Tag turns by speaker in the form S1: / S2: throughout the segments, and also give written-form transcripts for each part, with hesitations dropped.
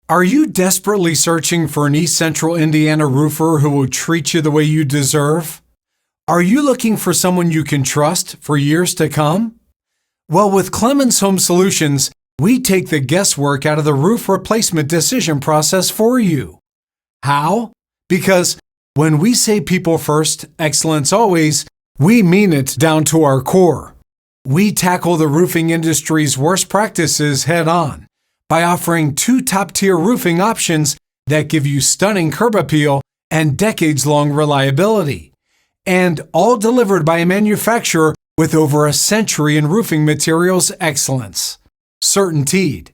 S1: Are you desperately searching for an East Central Indiana roofer who will treat you the way you deserve? Are you looking for someone you can trust for years to come? Well, with Clemens Home Solutions, we take the guesswork out of the roof replacement decision process for you. How? Because when we say people first, excellence always, we mean it down to our core. We tackle the roofing industry's worst practices head on by offering 2 top-tier roofing options that give you stunning curb appeal and decades-long reliability, and all delivered by a manufacturer with over a century in roofing materials excellence. CertainTeed.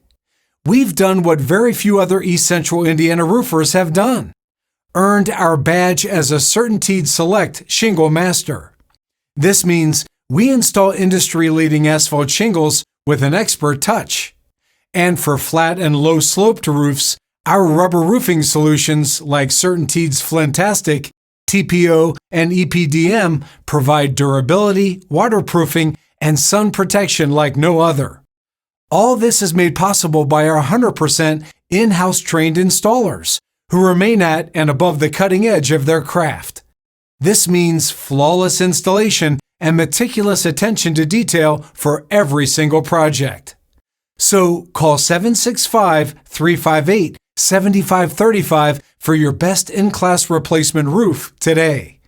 S1: We've done what very few other East Central Indiana roofers have done. Earned our badge as a CertainTeed Select Shingle Master. This means we install industry-leading asphalt shingles with an expert touch. And for flat and low-sloped roofs, our rubber roofing solutions like CertainTeed's Flintastic, TPO, and EPDM provide durability, waterproofing, and sun protection like no other. All this is made possible by our 100% in-house trained installers who remain at and above the cutting edge of their craft. This means flawless installation and meticulous attention to detail for every single project. So call 765-358-7535 for your best in-class replacement roof today.